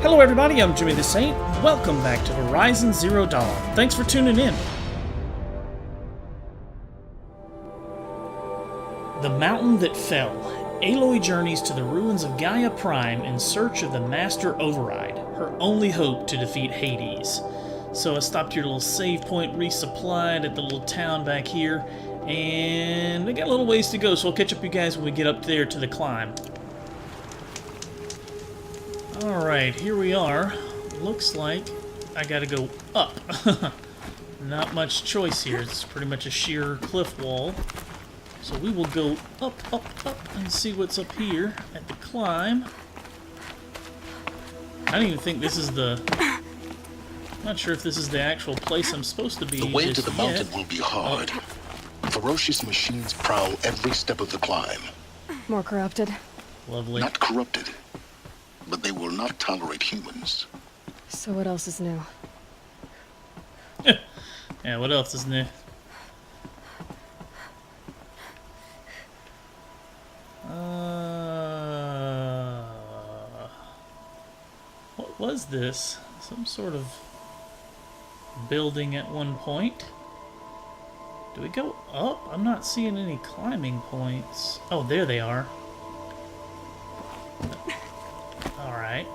Hello everybody, I'm JimmyTheSaint. Welcome back to Horizon Zero Dawn. Thanks for tuning in. The Mountain That Fell. Aloy journeys to the ruins of Gaia Prime in search of the Master Override, her only hope to defeat Hades. So I stopped your little save point resupplied at the little town back here, and I got a little ways to go, so I'll catch up with you guys when we get up there to the climb. Alright, here we are. Looks like I gotta go up. Not much choice here. It's pretty much a sheer cliff wall. So we will go up, up, up, and see what's up here at the climb. I don't even think this is the... I'm not sure if this is the actual place I'm supposed to be. The way to the mountain will be hard. Ferocious machines prowl every step of the climb. More corrupted. Lovely. Not corrupted, but they will not tolerate humans. So what else is new? Yeah, what else is new? What was this? Some sort of building at one point. Do we go up? I'm not seeing any climbing points. Oh, there they are. Alright.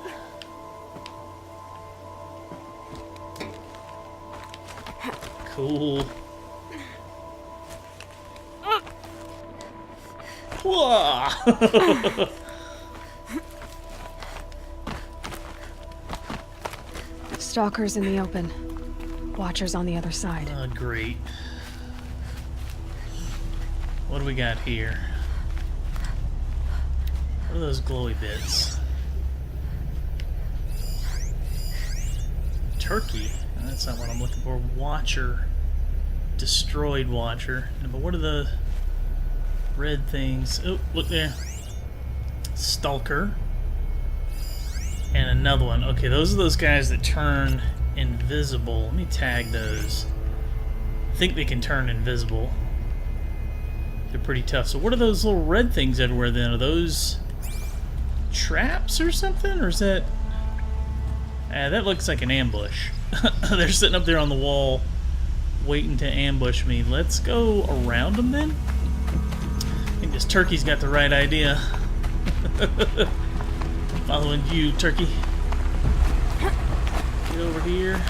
Cool. Whoa! Stalkers in the open. Watchers on the other side. Oh, great. What do we got here? What are those glowy bits? Turkey? That's not what I'm looking for. Watcher. Destroyed Watcher. But what are the red things? Oh, look there. Stalker. And another one. Okay, those are those guys that turn invisible. Let me tag those. I think they can turn invisible. They're pretty tough. So what are those little red things everywhere then? Are those traps or something? Or is that... that looks like an ambush. They're sitting up there on the wall waiting to ambush me. Let's go around them then? I think this turkey's got the right idea. Following you, turkey. Get over here.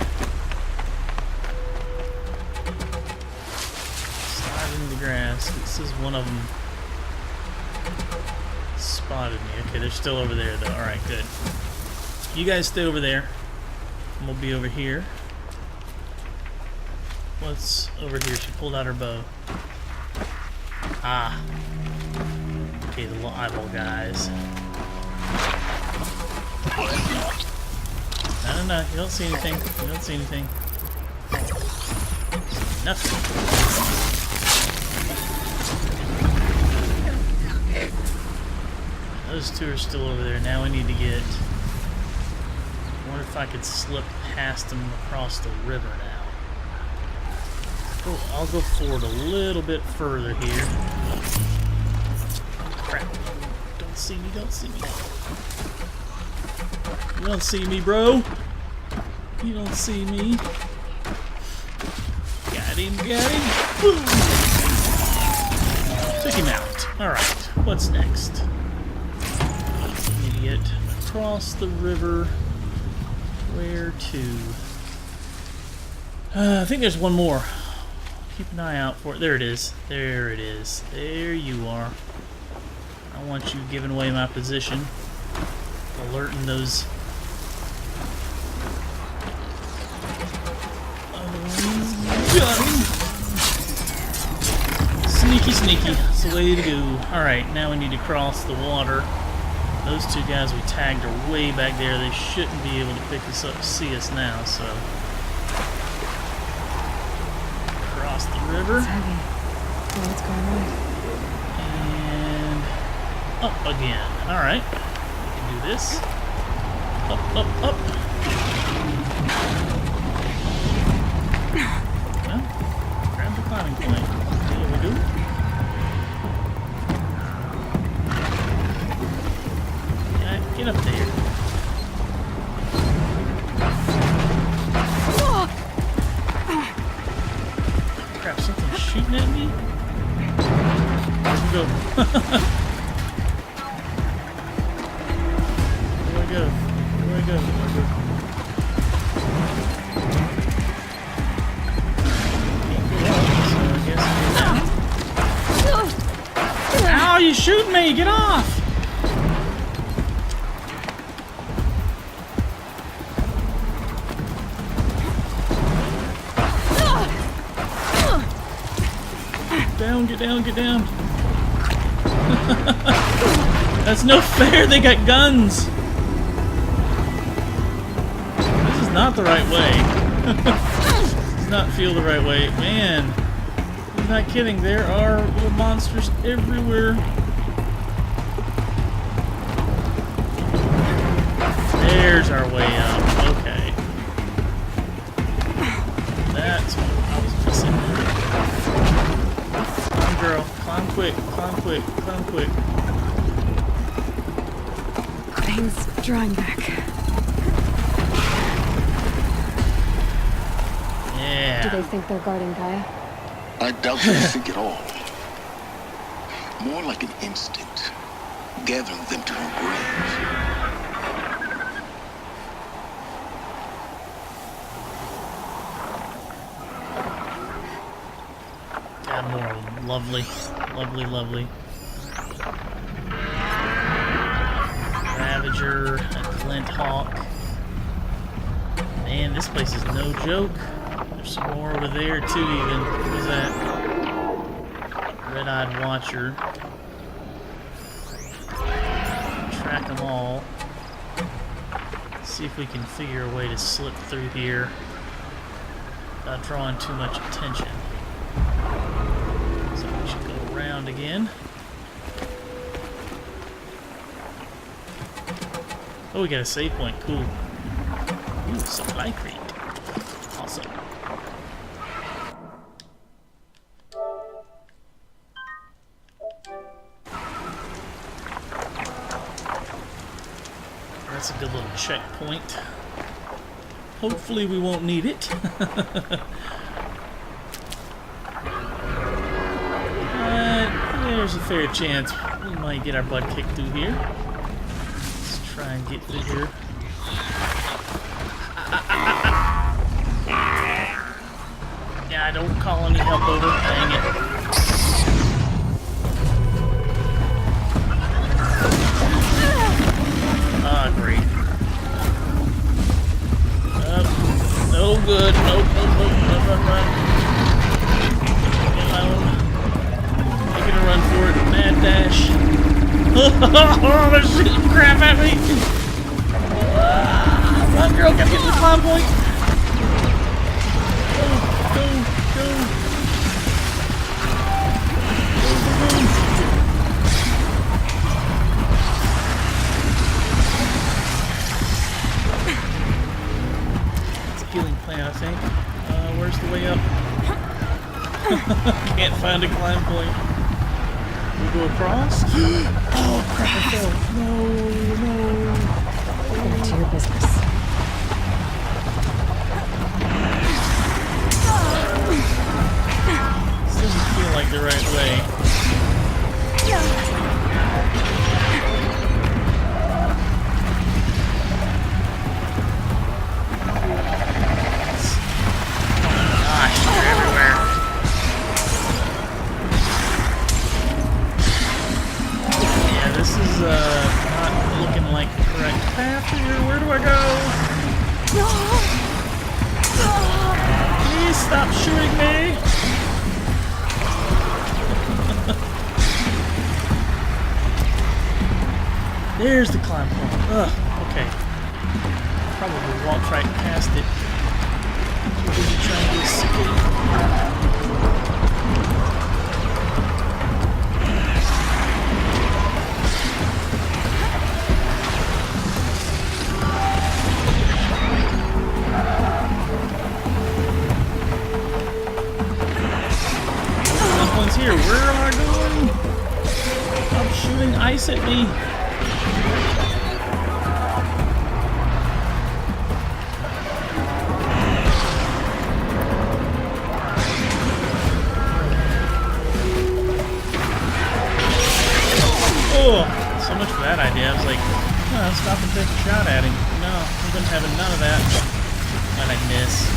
Slide into the grass. This is one of them. Spotted me. Okay, they're still over there though. Alright, good. You guys stay over there. And we'll be over here. What's over here? She pulled out her bow. Ah. Okay, the little eyeball guys. No, you don't see anything. You don't see anything. Nothing. Those two are still over there. Now we need to get... I wonder if I could slip past them across the river now. Oh, I'll go forward a little bit further here. Crap. Don't see me, don't see me. You don't see me, bro. You don't see me. Got him, got him. Boom. Took him out. Alright, what's next? Need to get across the river. Where to? I think there's one more. Keep an eye out for it. There it is. There it is. There you are. I want you giving away my position. Alerting those... Got him! Sneaky, sneaky. It's the way to go. Alright, now we need to cross the water. Those two guys we tagged are way back there. They shouldn't be able to pick us up, see us now, so... Cross the river. It's heavy. Oh, what's going on? And... up again. Alright. We can do this. Up, up, up. Well, grab the climbing point. There we go. Yeah, get up there. shooting at me? Where'd we go? Where do I go? Where do I go? Where do I go? Can't go up, so I guess I go down. Ow, you shooting me! Get off! Get down, get down. That's no fair, they got guns. This is not the right way. This does not feel the right way. Man, I'm not kidding, there are little monsters everywhere. There's our way up, okay. That's what I was missing. Girl, climb quick, climb quick, climb quick. Things drawing back. Yeah. Do they think they're guarding Gaia? I doubt they think at all. More like an instinct, gathering them to her grave. More lovely, lovely, lovely. Ravager, a Glint Hawk. Man, this place is no joke. There's some more over there too even. What is that? Red-eyed Watcher. Track them all. See if we can figure a way to slip through here without drawing too much attention. Around again. Oh, we got a save point. Cool. Ooh, supply crate. Awesome. That's a good little checkpoint. Hopefully we won't need it. There's a fair chance we might get our butt kicked through here. Let's try and get through here. Yeah, I don't call any help over. Dang it. Ah, great. No good. Nope, nope, nope. Run. Get alone. Gonna run for it, mad dash. Oh, they're shooting crap at me. Run, girl, gotta get to the climb point. Go. It's a healing plant, I think. Where's the way up? Can't find a climb point. We go across? Oh crap, I fell. No. Get to your business. This doesn't feel like the right way. Gosh, they're everywhere. This is not looking like the correct path here. Where do I go? Please stop shooting me! There's the climb point. Ugh, okay. Probably walked right past it. Too busy trying to escape. Here, where am I going? Stop shooting ice at me. point. No, we've been having none of that. Glad I miss.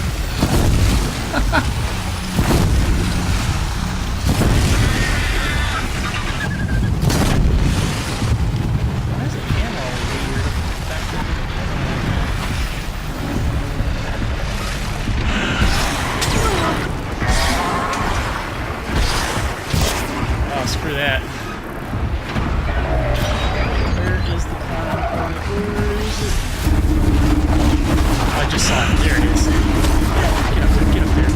Why is the camera all weird? Back into the camera. Oh, screw that. Where is the climb point? Where is it? Oh, I just saw it. There it is. Get up there, get up there.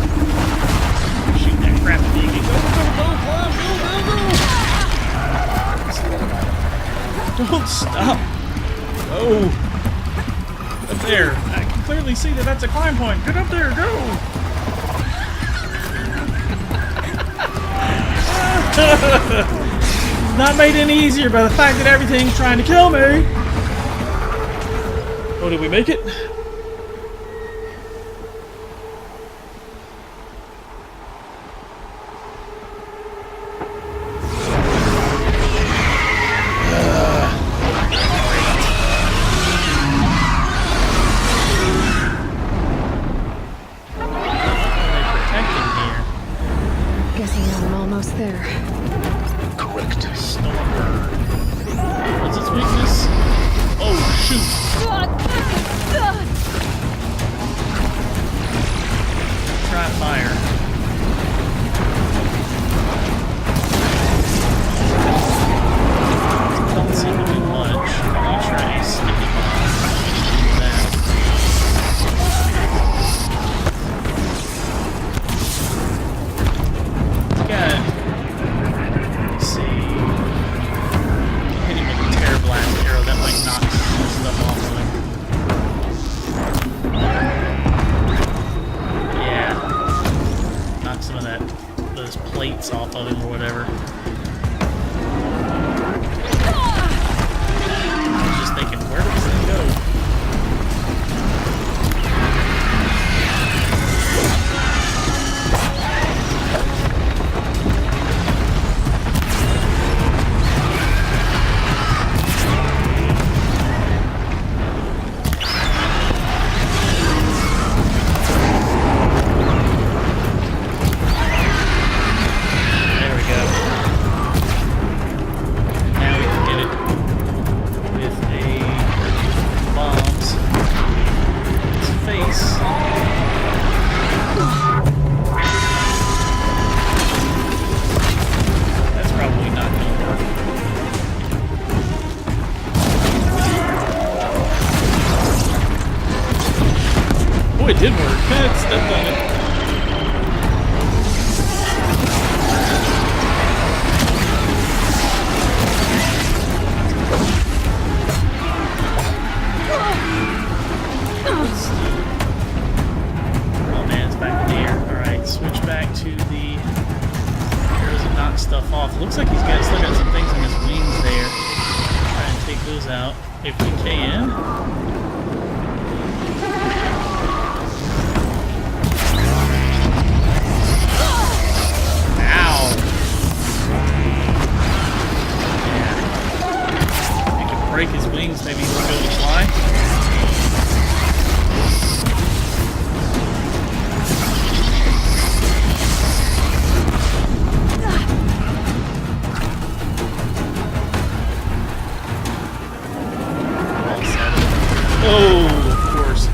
Shoot that crap at me again. Go, go, go, go, go! Don't stop. Oh. Up there. I can clearly see that that's a climb point. Get up there, go! Not made any easier by the fact that everything's trying to kill me. Oh, did we make it? Guessing I'm almost there. Correct. Stormbird. What's its weakness? Oh, shoot. Try fire. Don't seem to do much. Let me try a sticky bomb. Do that. Got it. Let's see. Hit him with a terror blast arrow. That might knock some stuff off of him. Yeah. Knock some of those plates off of him or whatever. I was just thinking, where does this thing go? There we go. Now we can get it with a bombs. Its face. That's probably not gonna work. Oh, it did work. That's done it. Oh man, it's back in the air. Alright, switch back to the arrows that knock stuff off. Looks like he's still got some things on his wings there. Try and take those out if we can. Ow! Yeah. We can break his wings, maybe he'll be able to fly. Oh, of course.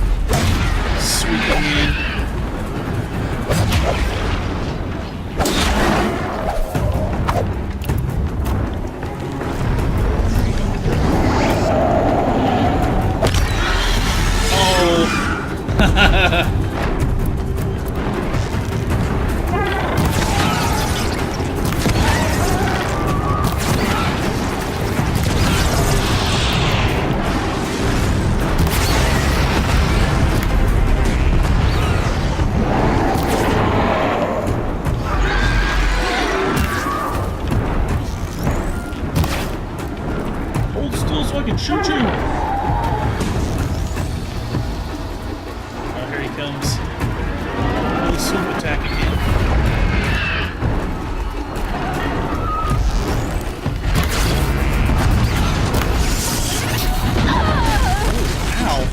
Sweeping in. Oh. Hold still so I can shoot you. Oh, here he comes. Little swoop attack again. Ow.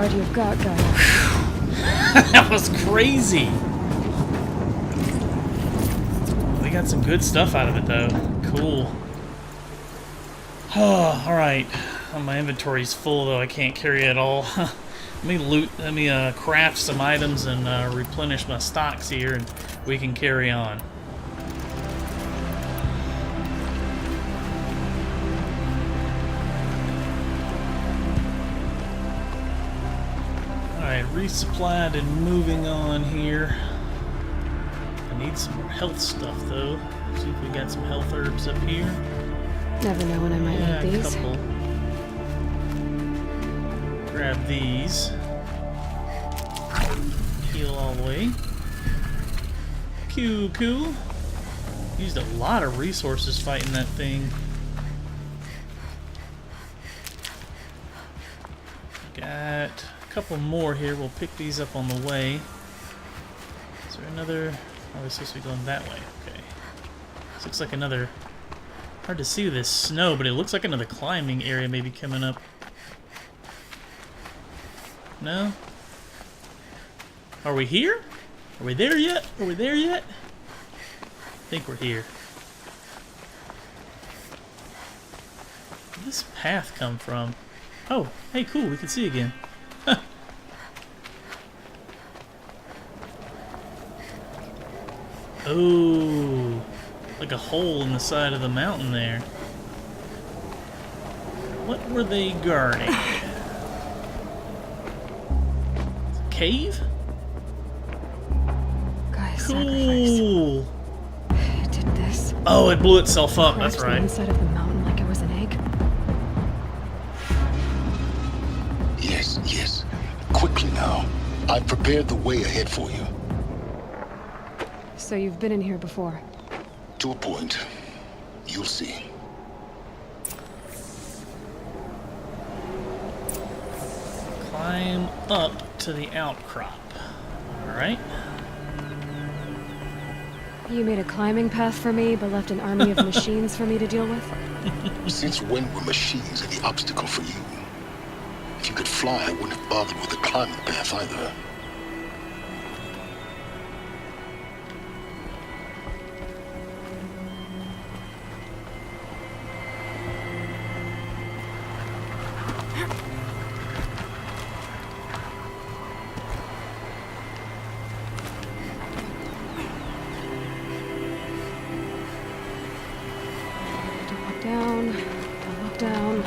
guard you've got, Gaia. That was crazy. We got some good stuff out of it, though. Cool. Oh, alright. My inventory's full, though. I can't carry it all. Let me craft some items and replenish my stocks here, and we can carry on. Alright, resupplied and moving on here. I need some more health stuff, though. See if we got some health herbs up here. Never know when I might need these. Couple. Grab these. Heal all the way. Cool. Used a lot of resources fighting that thing. Got a couple more here. We'll pick these up on the way. Is there another? Oh, we're supposed to be going that way. Okay. This looks like another... Hard to see this snow, but it looks like another climbing area maybe coming up. No? Are we here? Are we there yet? Are we there yet? I think we're here. Where'd this path come from? Oh, hey, cool, we can see again. Oh, like a hole in the side of the mountain there. What were they guarding? Cave? Gaia's Cool. sacrifice. It did this. Oh, it blew itself up. That's Cracked right. the inside of the mountain like it was an egg. Yes. Quickly now. I've prepared the way ahead for you. So you've been in here before? To a point. You'll see. Climb up to the outcrop. Alright. You made a climbing path for me, but left an army of machines for me to deal with? Since when were machines any obstacle for you? If you could fly, I wouldn't have bothered with the climbing path either. Don't look down.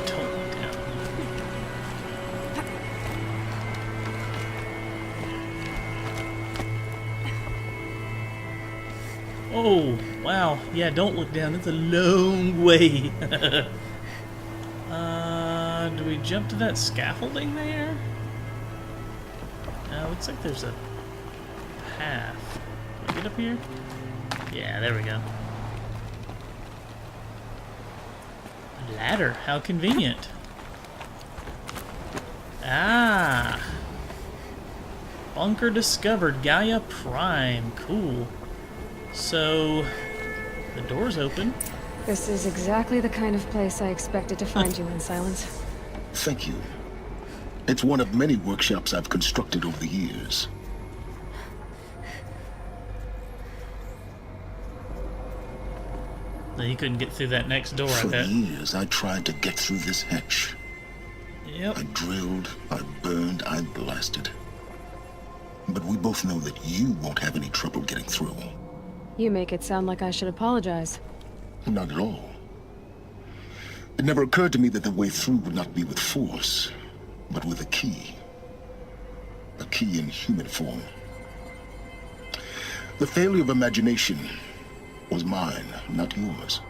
Oh, wow. Yeah, don't look down. It's a long way. Do we jump to that scaffolding there? No, looks like there's a path. Can we get up here? Yeah, there we go. Ladder. How convenient. Ah. Bunker discovered. Gaia Prime. Cool. So, the door's open. This is exactly the kind of place I expected to find you in, Silence. Thank you. It's one of many workshops I've constructed over the years. No, you couldn't get through that next door, I For bet. years, I tried to get through this hatch. Yep. I drilled, I burned, I blasted. But we both know that you won't have any trouble getting through. You make it sound like I should apologize. Not at all. It never occurred to me that the way through would not be with force, but with a key. A key in human form. The failure of imagination was mine, not yours.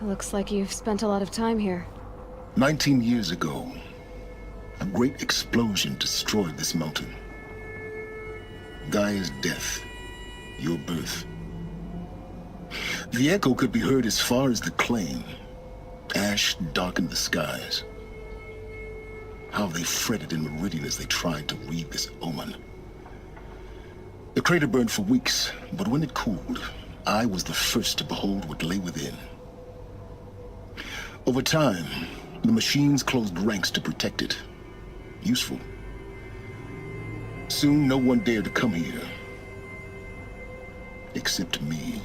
Looks like you've spent a lot of time here. 19 years ago, a great explosion destroyed this mountain. Gaia's death, your birth. The echo could be heard as far as the claim. Ash darkened the skies. How they fretted in Meridian as they tried to read this omen. The crater burned for weeks, but when it cooled, I was the first to behold what lay within. Over time, The machines closed ranks to protect it. Useful. Soon, no one dared to come here. Except me.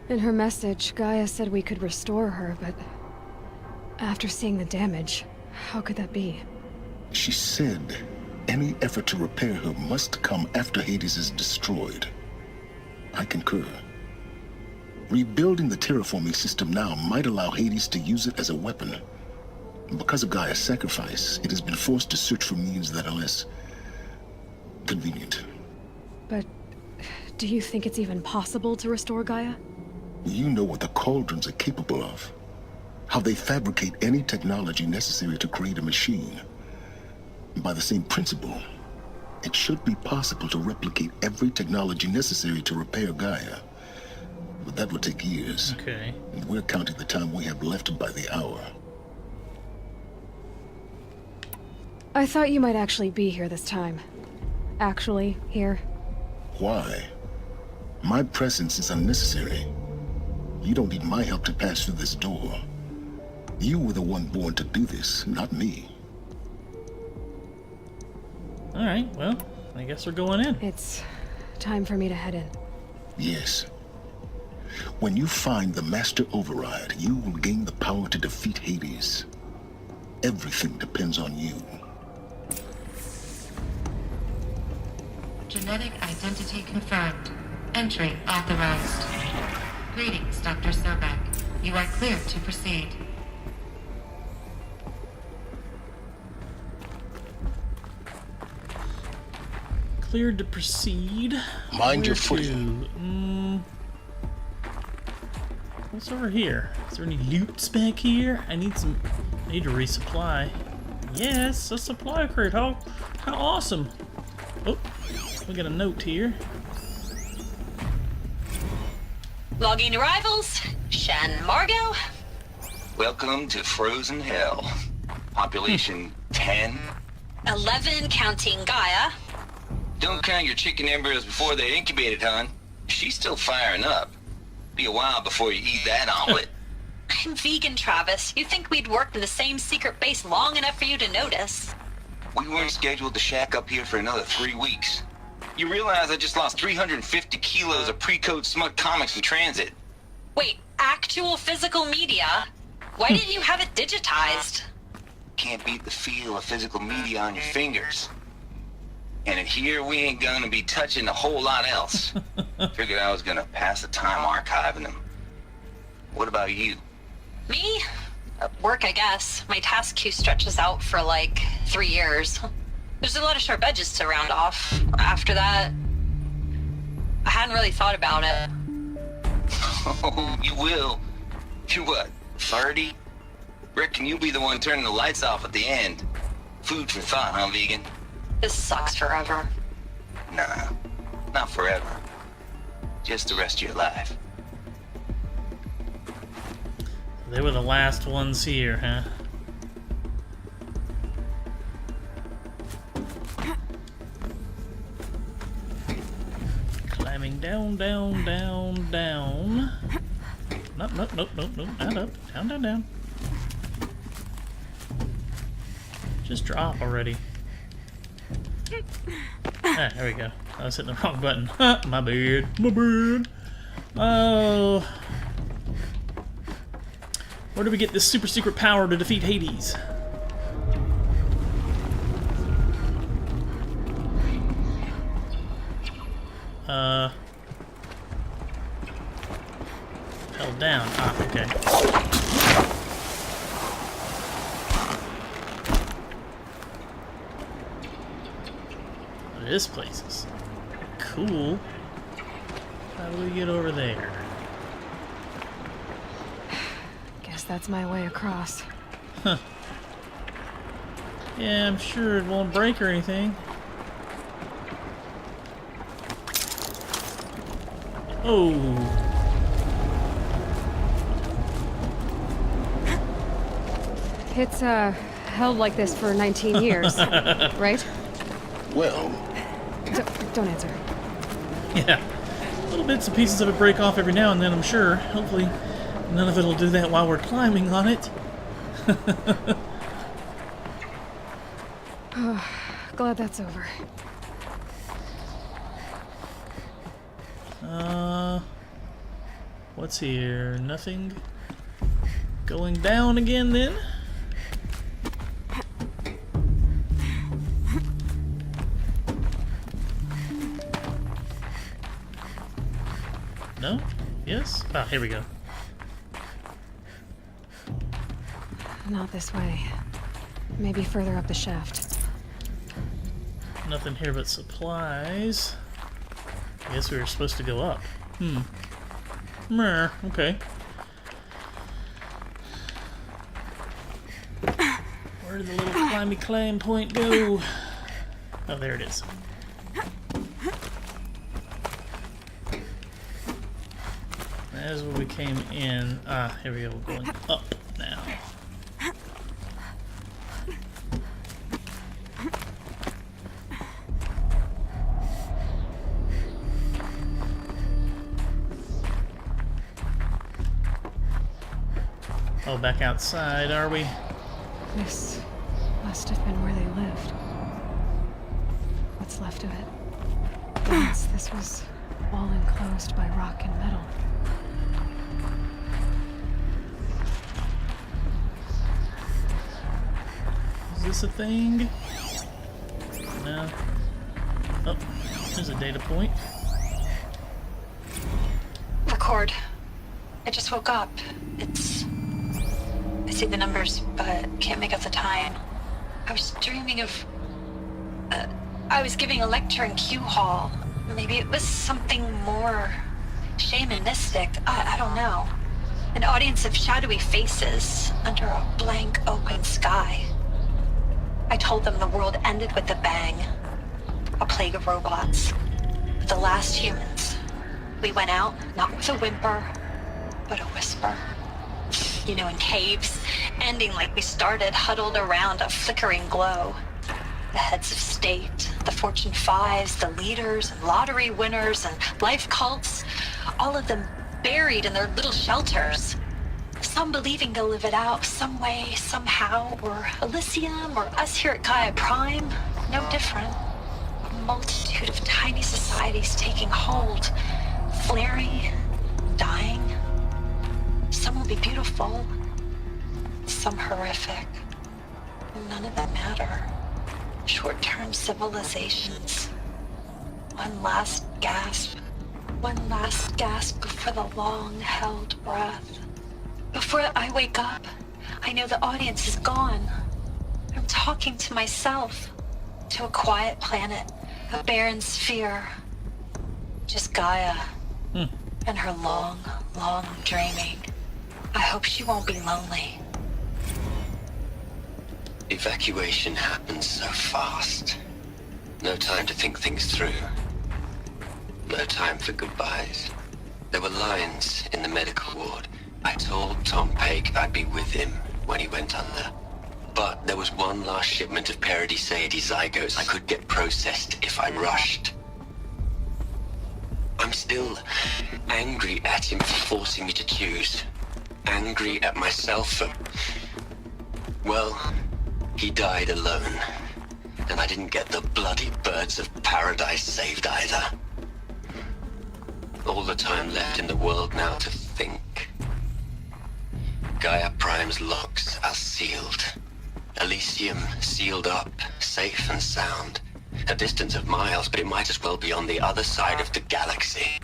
In her message, Gaia said we could restore her, but after seeing the damage, how could that be? She said any effort to repair her must come after Hades is destroyed. I concur. Rebuilding the terraforming system now might allow Hades to use it as a weapon. Because of Gaia's sacrifice, it has been forced to search for means that are less convenient. But do you think it's even possible to restore Gaia? You know what the Cauldrons are capable of. How they fabricate any technology necessary to create a machine. By the same principle, it should be possible to replicate every technology necessary to repair Gaia. But that would take years. Okay. And we're counting the time we have left by the hour. I thought you might actually be here this time. Actually, here. Why? My presence is unnecessary. You don't need my help to pass through this door. You were the one born to do this, not me. Alright, well, I guess we're going in. It's time for me to head in. Yes. When you find the Master Override, you will gain the power to defeat Hades. Everything depends on you. Genetic identity confirmed. Entry authorized. Greetings, Dr. Sobek. You are clear to proceed. Cleared to proceed. Mind your Where footing. to? What's over here? Is there any loots back here? I need to resupply. Yes, a supply crate. How awesome. Oh, we got a note here. Logging arrivals. Shan Margot. Welcome to Frozen Hell. Population 10. 11 counting Gaia. Don't count your chicken embryos before they're incubated, hon. She's still firing up. Be a while before you eat that omelet. I'm vegan, Travis. You think we'd worked in the same secret base long enough for you to notice? We weren't scheduled to shack up here for another 3 weeks. You realize I just lost 350 kilos of pre-code smut comics in transit. Wait, actual physical media? Why didn't you have it digitized? Can't beat the feel of physical media on your fingers. And in here, we ain't gonna be touching a whole lot else. Figured I was gonna pass the time archiving them. What about you? Me? Work, I guess. My task queue stretches out for like 3 years. There's a lot of sharp edges to round off. After that, I hadn't really thought about it. Oh, you will. You're what, 30? Reckon you'll be the one turning the lights off at the end. Food for thought, huh, vegan? This sucks forever. Nah, not forever. Just the rest of your life. They were the last ones here, huh? Climbing down, down, down, down. Nope, nope, nope, nope, nope, not up. Down, down, down. Just drop already. Ah, there we go. I was hitting the wrong button. My bad. My bad. Oh. Where do we get this super secret power to defeat Hades? Held down. Ah, okay. This place is cool. How do we get over there? Guess that's my way across. Huh. Yeah, I'm sure it won't break or anything. Oh. It's, held like this for 19 years, right? Well, Don't answer. Yeah. Little bits and pieces of it break off every now and then, I'm sure. Hopefully None of it'll do that while we're climbing on it. Glad that's over. What's here? Nothing. Going down again then? No? Yes? Ah, here we go. Not this way. Maybe further up the shaft. Nothing here but supplies. I guess we were supposed to go up. Meh, okay. Where did the little climby climb point go? Oh, there it is. That is where we came in. Ah, here we go. We're going up now. Oh, back outside, are we? This must have been where they lived. What's left of it. Once this was all enclosed by rock and metal. Is this a thing? No. Oh, there's a data point. Record. I just woke up. I see the numbers, but can't make out the time. I was dreaming of... I was giving a lecture in Q Hall. Maybe it was something more shamanistic. I don't know. An audience of shadowy faces under a blank open sky. I told them the world ended with a bang. A plague of robots. The last humans. We went out, not with a whimper, but a whisper. You know, in caves, ending like we started, huddled around a flickering glow. The heads of state, the Fortune 5s, the leaders and lottery winners and life cults, all of them buried in their little shelters. Some believing they'll live it out some way, somehow, or Elysium, or us here at Gaia Prime, no different. A multitude of tiny societies taking hold, flaring, dying. Some will be beautiful, some horrific. None of them matter. Short-term civilizations. One last gasp before the long-held breath. Before I wake up, I know the audience is gone. I'm talking to myself, to a quiet planet, a barren sphere. Just Gaia and her long, long dreaming. I hope she won't be lonely. Evacuation happens so fast. No time to think things through. No time for goodbyes. There were lines in the medical ward. I told Tom Pake I'd be with him when he went under. But there was one last shipment of Paradiseidae zygotes I could get processed if I rushed. I'm still angry at him for forcing me to choose. Angry at myself for... Well, he died alone. And I didn't get the bloody birds of paradise saved either. All the time left in the world now to think. Gaia Prime's locks are sealed. Elysium sealed up, safe and sound. A distance of miles, but it might as well be on the other side of the galaxy.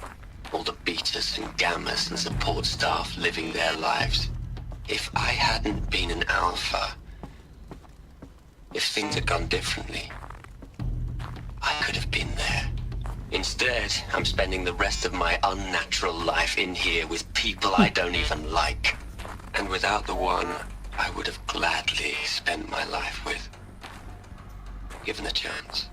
All the betas and gammas and support staff living their lives. If I hadn't been an alpha, if things had gone differently, I could have been there. Instead, I'm spending the rest of my unnatural life in here with people I don't even like. And without the one I would have gladly spent my life with. Given a chance.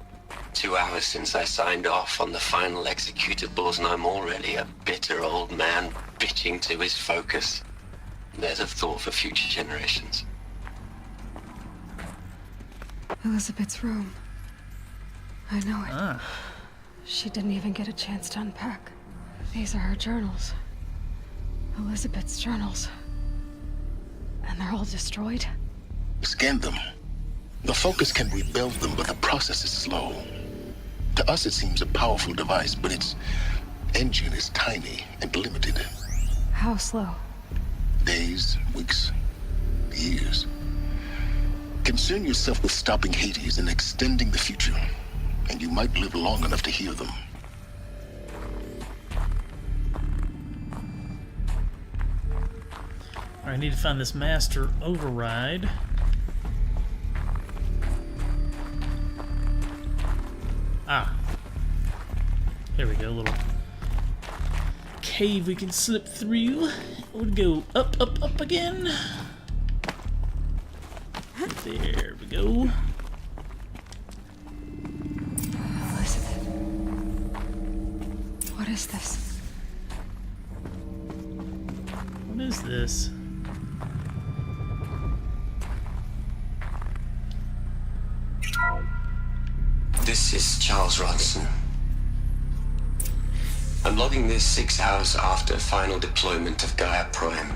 2 hours since I signed off on the final executables and I'm already a bitter old man bitching to his focus. There's a thought for future generations. Elizabeth's room. I know it. She didn't even get a chance to unpack. These are her journals. Elizabeth's journals. And they're all destroyed? Scan them. The Focus can rebuild them, but the process is slow. To us, it seems a powerful device, but its engine is tiny and limited. How slow? Days, weeks, years. Concern yourself with stopping Hades and extending the future, and you might live long enough to hear them. I need to find this master override. Ah. Here we go, a little cave we can slip through. We'll go up, up, up again. There we go. Elizabeth. What is this? What is this? This is Charles Ronson. I'm logging this 6 hours after final deployment of Gaia Prime.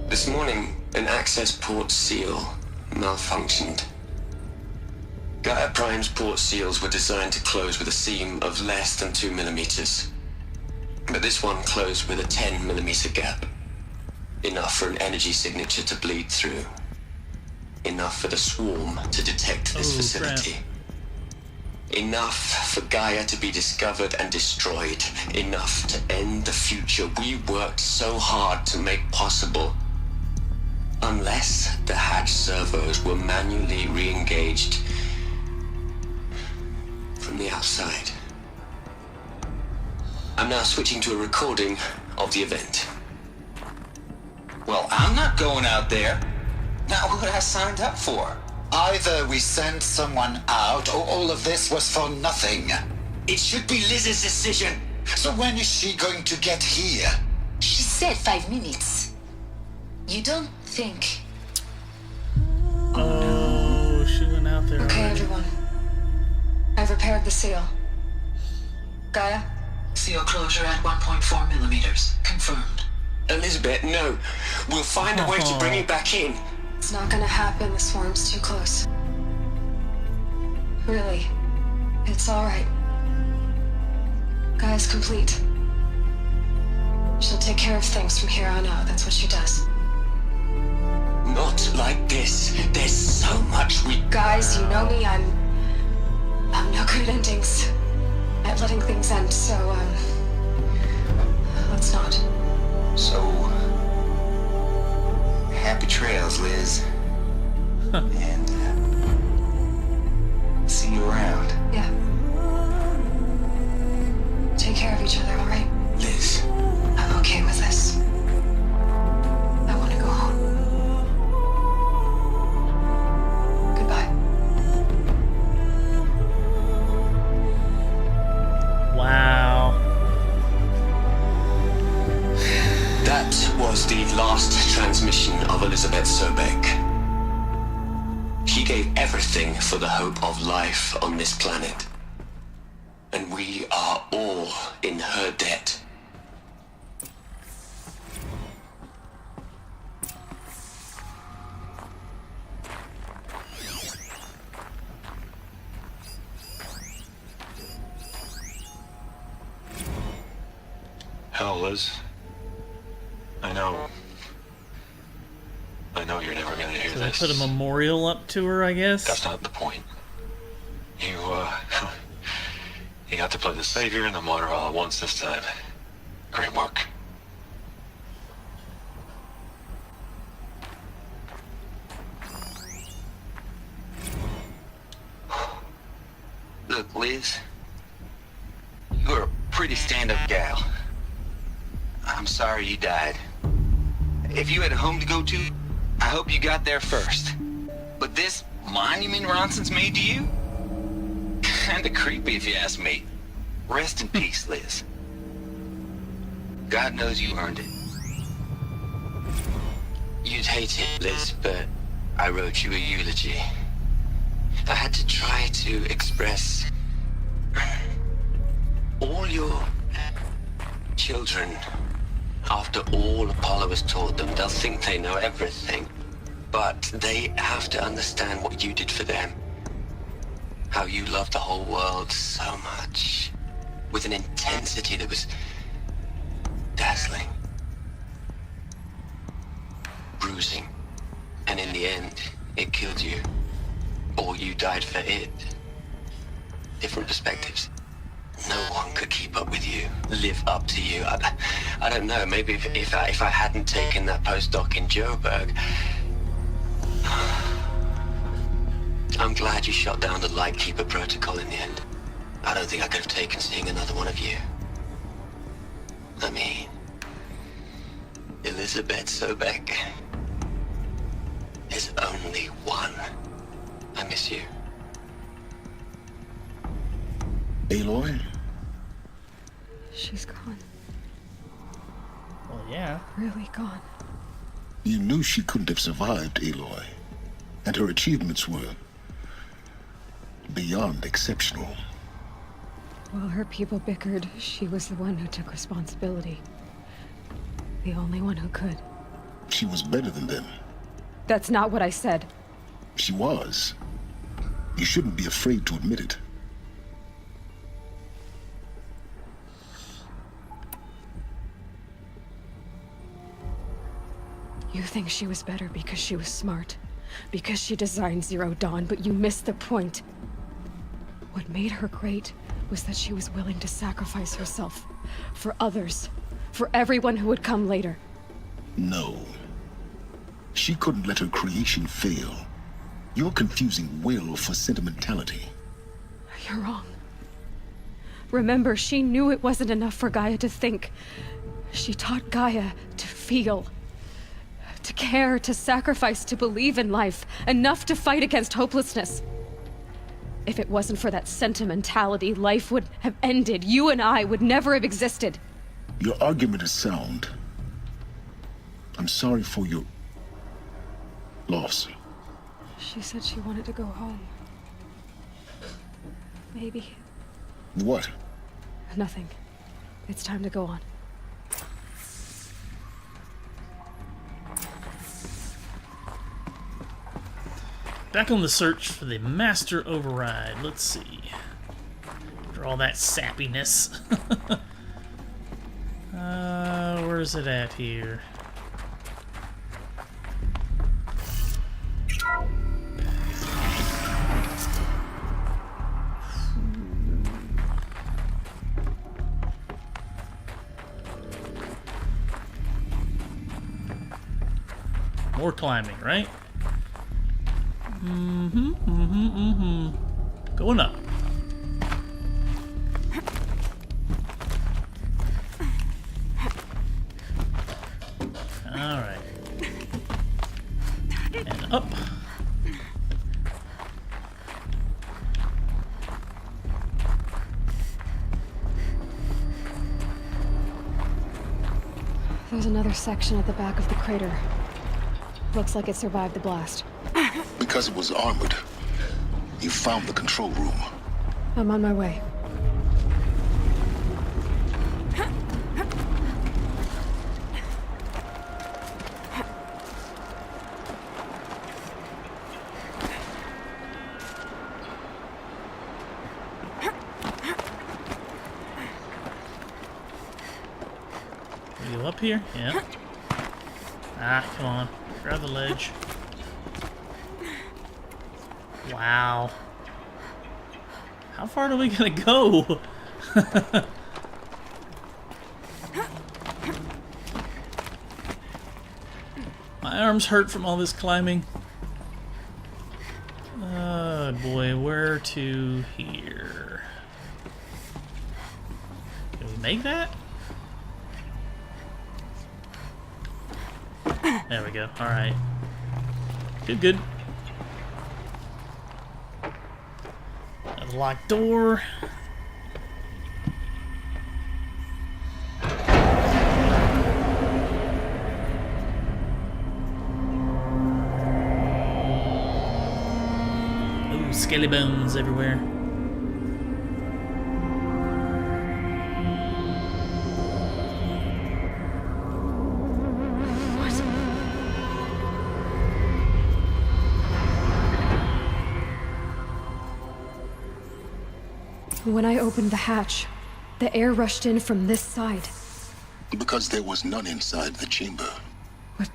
This morning, an access port seal malfunctioned. Gaia Prime's port seals were designed to close with a seam of less than 2 millimeters. But this one closed with a 10 millimeter gap. Enough for an energy signature to bleed through. Enough for the swarm to detect this facility. Crap. Enough for Gaia to be discovered and destroyed. Enough to end the future we worked so hard to make possible. Unless the hatch servos were manually re-engaged from the outside. I'm now switching to a recording of the event. Well, I'm not going out there. Not what I signed up for. Either we sent someone out, or all of this was for nothing. It should be Liz's decision. So when is she going to get here? She said 5 minutes. You don't think... Oh, she went out there. Okay, already. everyone. I've repaired the seal. Gaia? Seal closure at 1.4 millimeters. Confirmed. Elizabeth, no. We'll find a way to bring it back in. It's not gonna happen. The swarm's too close. Really. It's alright. Gaia's complete. She'll take care of things from here on out. That's what she does. Not like this. There's so much we... Guys, you know me. I'm no good at endings. At letting things end, so, let's not. So, happy trails, Liz. And see you around. Yeah. Take care of each other, alright? Liz. I'm okay with this. I want to go home. Goodbye. Wow. That was the last transmission of Elizabeth Sobek. She gave everything for the hope of life on this planet. And we are all in her debt. Hell, Liz. I know you're never gonna hear So they this. put a memorial up to her, I guess. That's not the point. You, you got to play the savior and the martyr all at once this time. Great work. Look, Liz, you're a pretty stand-up gal. I'm sorry you died. If you had a home to go to, I hope you got there first. But this monument Ronson's made to you? Kinda creepy if you ask me. Rest in peace, Liz. God knows you earned it. You'd hate it, Liz, but I wrote you a eulogy. I had to try to express all your Children, after all Apollo has taught them, they'll think they know everything. But they have to understand what you did for them. How you loved the whole world so much. With an intensity that was dazzling. Bruising. And in the end, it killed you. Or you died for it. Different perspectives. No one could keep up with you, live up to you. I don't know, maybe if I hadn't taken that postdoc in Joburg. I'm glad you shot down the Lightkeeper protocol in the end. I don't think I could have taken seeing another one of you. I mean, Elizabeth Sobek. There's only one. I miss you. Aloy? She's gone. Well, yeah. Really gone. You knew she couldn't have survived, Aloy. And her achievements were beyond exceptional. While her people bickered, she was the one who took responsibility. The only one who could. She was better than them. That's not what I said. She was. You shouldn't be afraid to admit it. You think she was better because she was smart. Because she designed Zero Dawn, but you missed the point. What made her great was that she was willing to sacrifice herself. For others. For everyone who would come later. No. She couldn't let her creation fail. You're confusing will for sentimentality. You're wrong. Remember, she knew it wasn't enough for Gaia to think. She taught Gaia to feel. To care, to sacrifice, to believe in life. Enough to fight against hopelessness. If it wasn't for that sentimentality, life would have ended. You and I would never have existed. Your argument is sound. I'm sorry for your loss. She said she wanted to go home. Maybe. What? Nothing. It's time to go on. Back on the search for the Master Override. Let's see. After all that sappiness. Where's it at here? More climbing, right? Going up. Alright. And up. There's another section at the back of the crater. Looks like it survived the blast. Because it was armored. You found the control room. I'm on my way. We go up here? Yeah. Ah, come on. Grab the ledge. Wow. How far are we gonna go? My arms hurt from all this climbing. Oh boy, where to here? Can we make that? There we go. Alright. Good, good. Got a locked door. Ooh, skelly bones everywhere. When I opened the hatch, the air rushed in from this side. Because there was none inside the chamber. But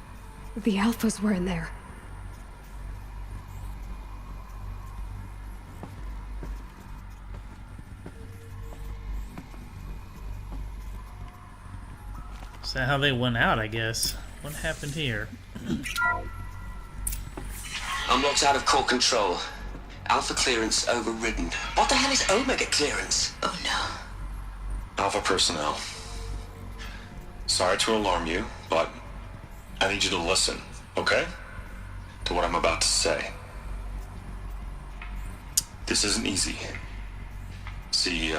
the Alphas were in there. Is that how they went out, I guess? What happened here? I'm locked out of core control. Alpha clearance overridden. What the hell is Omega clearance? Oh no. Alpha personnel. Sorry to alarm you, but I need you to listen, okay? To what I'm about to say. This isn't easy. See,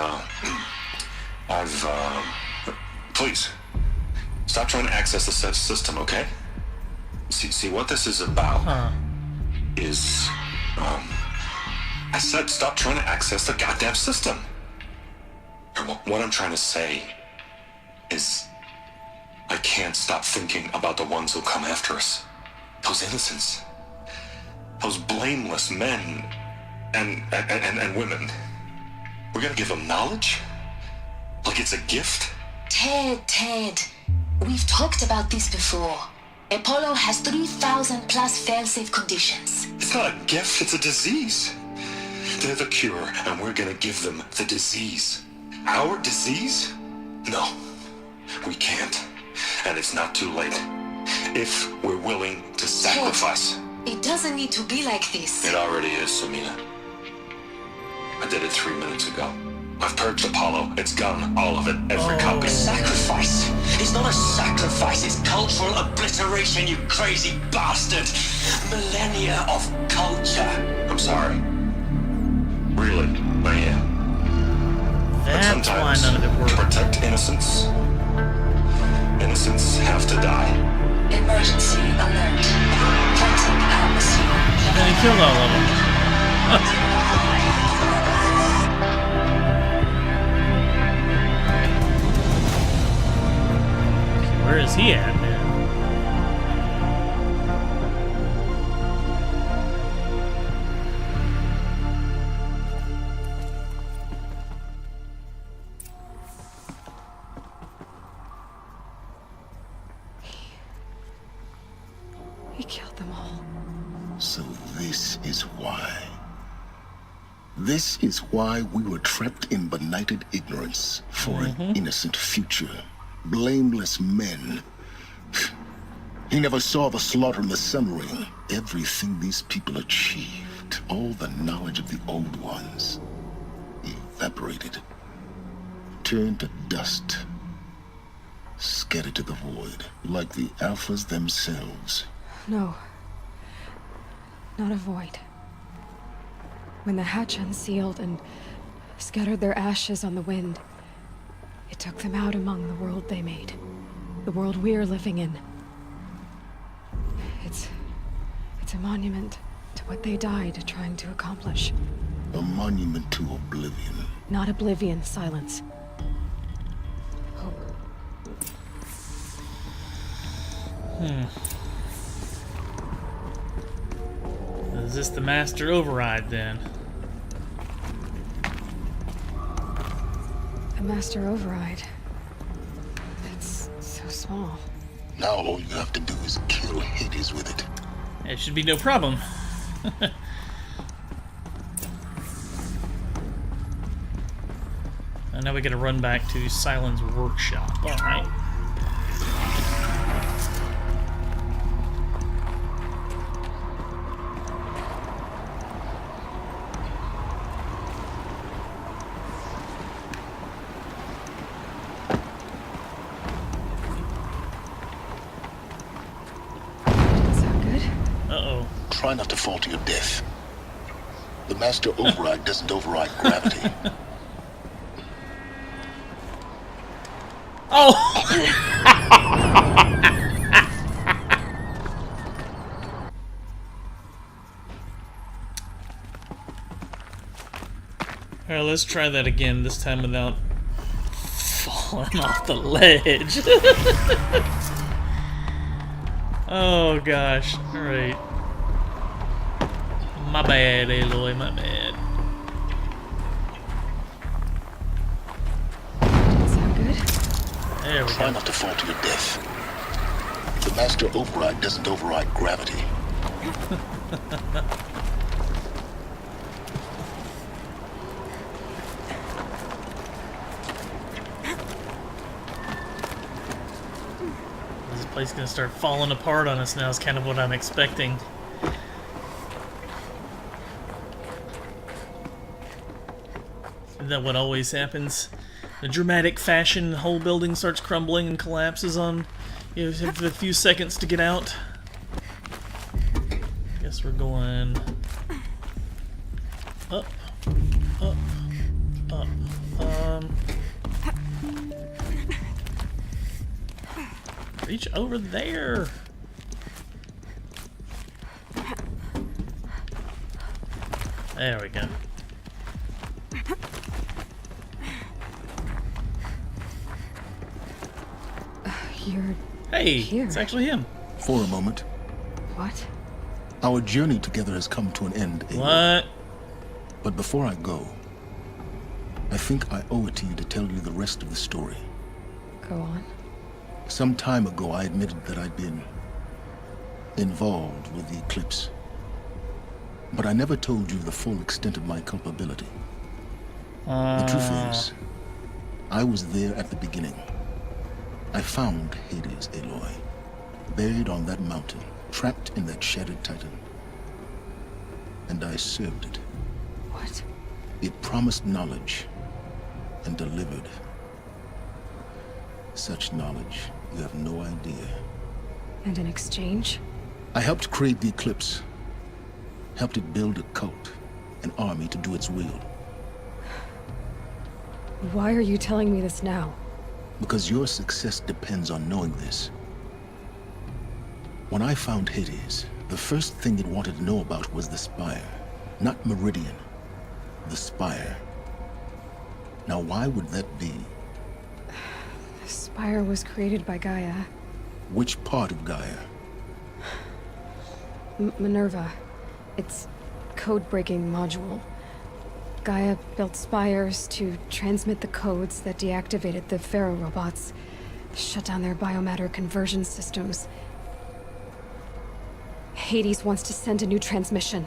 please, stop trying to access the system, okay? See what this is about is, I said stop trying to access the goddamn system. What I'm trying to say is I can't stop thinking about the ones who'll come after us. Those innocents. Those blameless men and women. We're gonna give them knowledge? Like it's a gift? Ted. We've talked about this before. Apollo has 3,000 plus fail-safe conditions. It's not a gift, it's a disease. They're the cure, and we're gonna give them the disease. Our disease? No, we can't. And it's not too late. If we're willing to sacrifice. It doesn't need to be like this. It already is, Samina. I did it 3 minutes ago. I've purged Apollo. It's gone. All of it. Every copy. Sacrifice? It's not a sacrifice. It's cultural obliteration, you crazy bastard. Millennia of culture. I'm sorry. Really, I am. But That's why sometimes, none of it to worked. protect innocence, innocents have to die. Emergency alert. Planting atmosphere. And then he killed all of them. Where is he at, man? He killed them all. So this is why. This is why we were trapped in benighted ignorance for an innocent future. Blameless men. He never saw the slaughter in the Sun Ring. Everything these people achieved, all the knowledge of the old ones, evaporated, turned to dust, scattered to the void, like the Alphas themselves. No. Not a void. When the hatch unsealed and scattered their ashes on the wind, it took them out among the world they made. The world we're living in. It's a monument to what they died trying to accomplish. A monument to oblivion. Not oblivion, silence. Hope. Is this the master override then? The master override. That's so small. Now all you have to do is kill Hades with it. It should be no problem. And now we gotta run back to Silen's workshop. Alright. Uh-oh. Try not to fall to your death. The master override doesn't override gravity. Oh! Alright, let's try that again, this time without falling off the ledge. Oh gosh, alright. My bad, Aloy, my bad. There we Try go. not to fall to your death. The master override doesn't override gravity. This place is gonna start falling apart on us now is kind of what I'm expecting. Isn't that what always happens? In a dramatic fashion, the whole building starts crumbling and collapses on you have a few seconds to get out. Guess we're going up, up, up. Reach over there. There we go. You're Hey, here. it's actually him. For a moment, What? our journey together has come to an end, Aloy. What? But before I go, I think I owe it to you to tell you the rest of the story. Go on. Some time ago, I admitted that I'd been involved with the eclipse. But I never told you the full extent of my culpability. The truth is, I was there at the beginning. I found Hades, Aloy, buried on that mountain, trapped in that shattered titan. And I served it. What? It promised knowledge and delivered. Such knowledge, you have no idea. And in exchange? I helped create the eclipse. Helped it build a cult, an army to do its will. Why are you telling me this now? Because your success depends on knowing this. When I found Hades, the first thing it wanted to know about was the Spire. Not Meridian. The Spire. Now why would that be? The Spire was created by Gaia. Which part of Gaia? Minerva. It's code-breaking module. Gaia built spires to transmit the codes that deactivated the Pharaoh robots, shut down their biomatter conversion systems. Hades wants to send a new transmission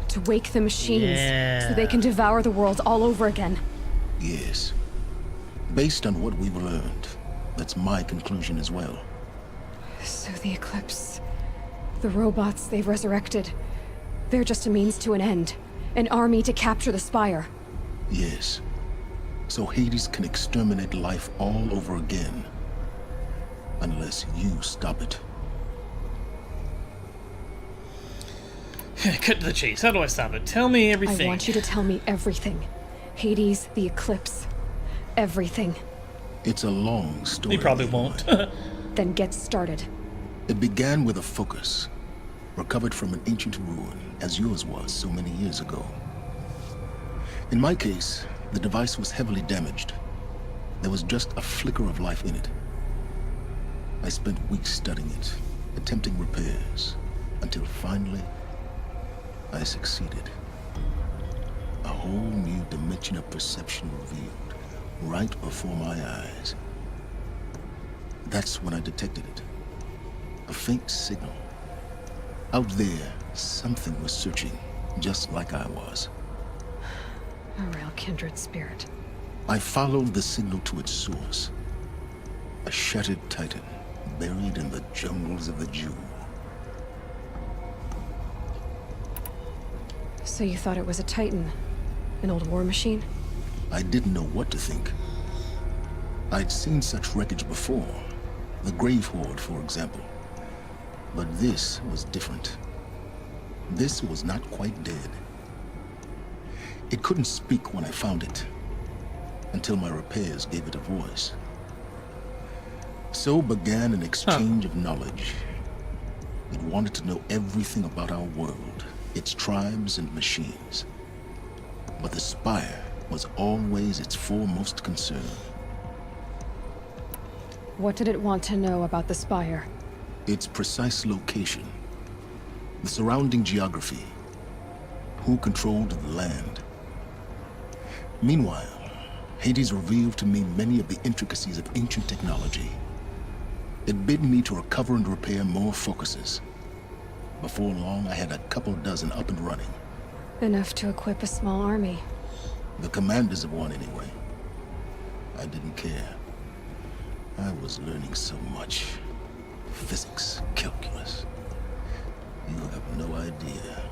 to wake the machines so they can devour the world all over again. Yes. Based on what we've learned, that's my conclusion as well. So the Eclipse, the robots they've resurrected, they're just a means to an end. An army to capture the Spire. Yes. So Hades can exterminate life all over again. Unless you stop it. Cut to the chase. How do I stop it? Tell me everything. I want you to tell me everything. Hades, the Eclipse. Everything. It's a long story. He probably won't. Then get started. It began with a focus. Recovered from an ancient ruin, as yours was so many years ago. In my case, the device was heavily damaged. There was just a flicker of life in it. I spent weeks studying it, attempting repairs, until finally, I succeeded. A whole new dimension of perception revealed, right before my eyes. That's when I detected it. A faint signal. Out there, something was searching, just like I was. A real kindred spirit. I followed the signal to its source. A shattered titan, buried in the jungles of the Jew. So you thought it was a Titan? An old war machine? I didn't know what to think. I'd seen such wreckage before. The Grave Horde, for example. But this was different. This was not quite dead. It couldn't speak when I found it, until my repairs gave it a voice. So began an exchange of knowledge. It wanted to know everything about our world, its tribes and machines. But the Spire was always its foremost concern. What did it want to know about the Spire? Its precise location, the surrounding geography, who controlled the land. Meanwhile, Hades revealed to me many of the intricacies of ancient technology. It bid me to recover and repair more focuses. Before long, I had a couple dozen up and running. Enough to equip a small army. The commanders of one, anyway. I didn't care. I was learning so much. Physics, calculus. You have no idea.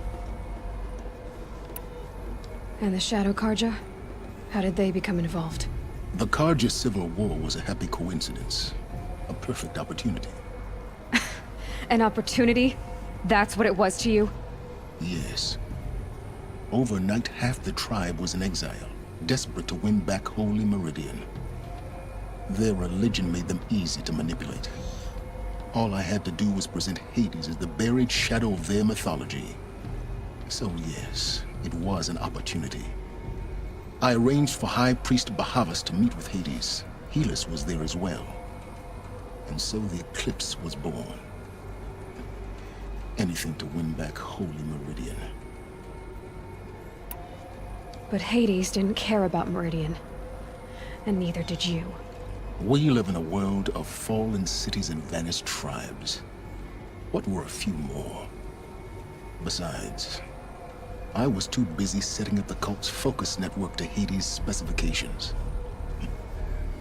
And the Shadow Karja? How did they become involved? The Karja Civil War was a happy coincidence. A perfect opportunity. An opportunity? That's what it was to you? Yes. Overnight, half the tribe was in exile, desperate to win back Holy Meridian. Their religion made them easy to manipulate. All I had to do was present Hades as the buried shadow of their mythology. So yes, it was an opportunity. I arranged for High Priest Bahavas to meet with Hades. Helis was there as well. And so the eclipse was born. Anything to win back Holy Meridian. But Hades didn't care about Meridian. And neither did you. We live in a world of fallen cities and vanished tribes. What were a few more? Besides, I was too busy setting up the cult's focus network to Hades' specifications.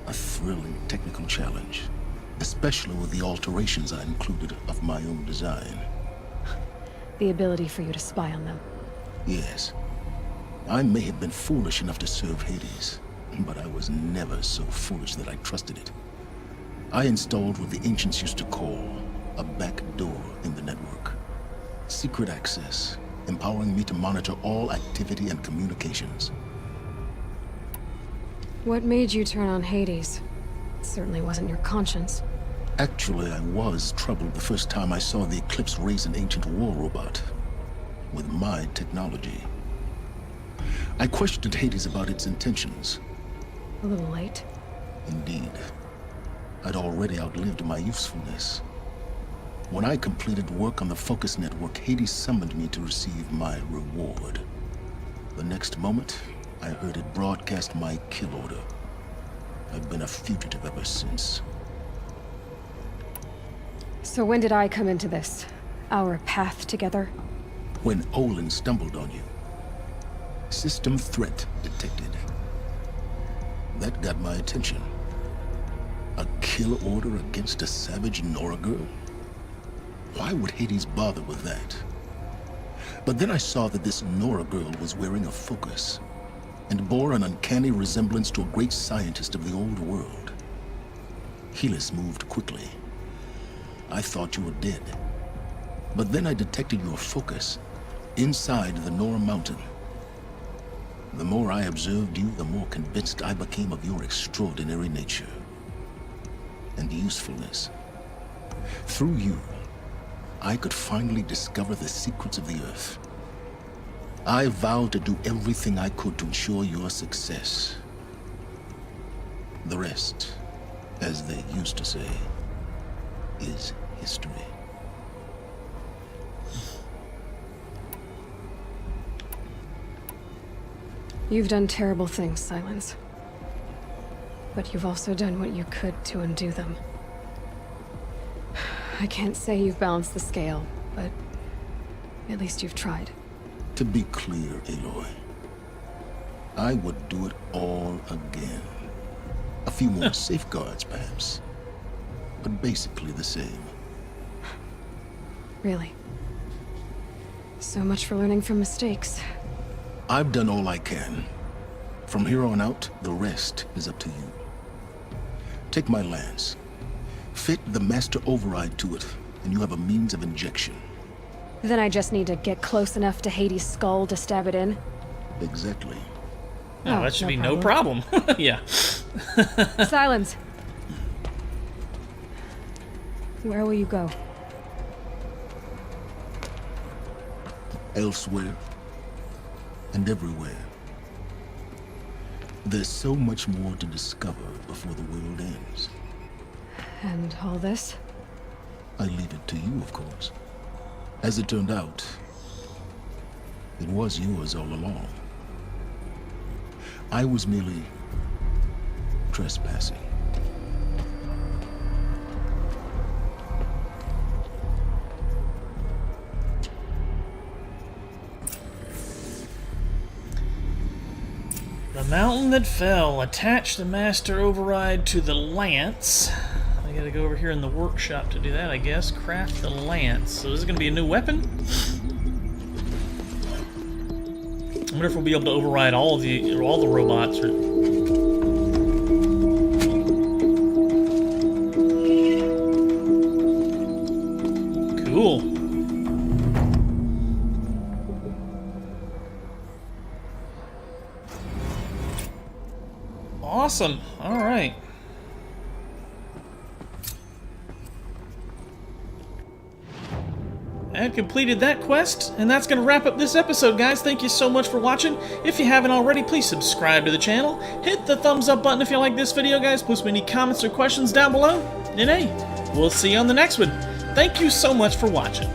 A thrilling technical challenge, especially with the alterations I included of my own design. The ability for you to spy on them. Yes. I may have been foolish enough to serve Hades, but I was never so foolish that I trusted it. I installed what the ancients used to call a back door in the network. Secret access, empowering me to monitor all activity and communications. What made you turn on Hades? It certainly wasn't your conscience. Actually, I was troubled the first time I saw the Eclipse raise an ancient war robot. With my technology. I questioned Hades about its intentions. A little late. Indeed. I'd already outlived my usefulness. When I completed work on the Focus Network, Hades summoned me to receive my reward. The next moment, I heard it broadcast my kill order. I've been a fugitive ever since. So when did I come into this? Our path together? When Olin stumbled on you. System threat detected. That got my attention. A kill order against a savage Nora girl? Why would Hades bother with that? But then I saw that this Nora girl was wearing a focus, and bore an uncanny resemblance to a great scientist of the old world. Helis moved quickly. I thought you were dead. But then I detected your focus inside the Nora mountain. The more I observed you, the more convinced I became of your extraordinary nature and usefulness. Through you, I could finally discover the secrets of the Earth. I vowed to do everything I could to ensure your success. The rest, as they used to say, is history. You've done terrible things, Silence. But you've also done what you could to undo them. I can't say you've balanced the scale, but at least you've tried. To be clear, Aloy, I would do it all again. A few more safeguards, perhaps, but basically the same. Really? So much for learning from mistakes. I've done all I can. From here on out, the rest is up to you. Take my lance. Fit the master override to it, and you have a means of injection. Then I just need to get close enough to Hades' skull to stab it in? Exactly. Oh, that should be no problem. Yeah. Silence. Where will you go? Elsewhere. And everywhere. There's so much more to discover before the world ends. And all this? I leave it to you, of course. As it turned out, it was yours all along. I was merely trespassing. The mountain that fell. Attach the master override to the lance. I gotta go over here in the workshop to do that, I guess. Craft the lance. So this is gonna be a new weapon? I wonder if we'll be able to override all the robots. Cool. Awesome. All right. I completed that quest, and that's going to wrap up this episode, guys. Thank you so much for watching. If you haven't already, please subscribe to the channel. Hit the thumbs up button if you like this video, guys. Post me any comments or questions down below. And hey, we'll see you on the next one. Thank you so much for watching.